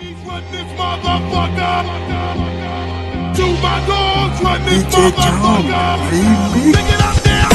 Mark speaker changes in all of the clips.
Speaker 1: ladies, run this motherfucker. To my dogs, run this
Speaker 2: DJ John
Speaker 1: motherfucker.
Speaker 2: Remix.
Speaker 1: Pick it up now.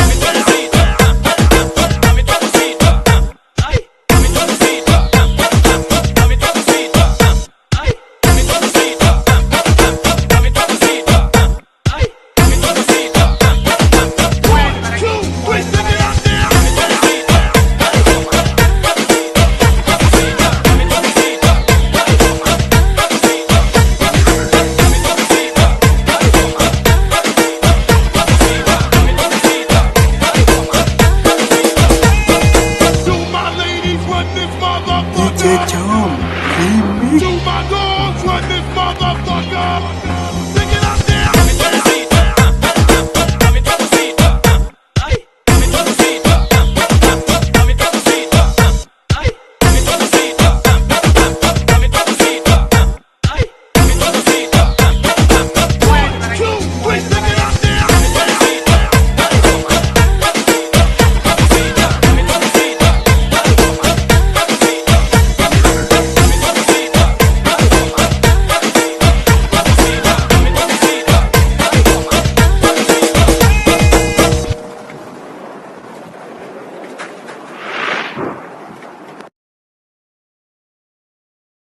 Speaker 2: DJ John Remix.
Speaker 1: To my dog.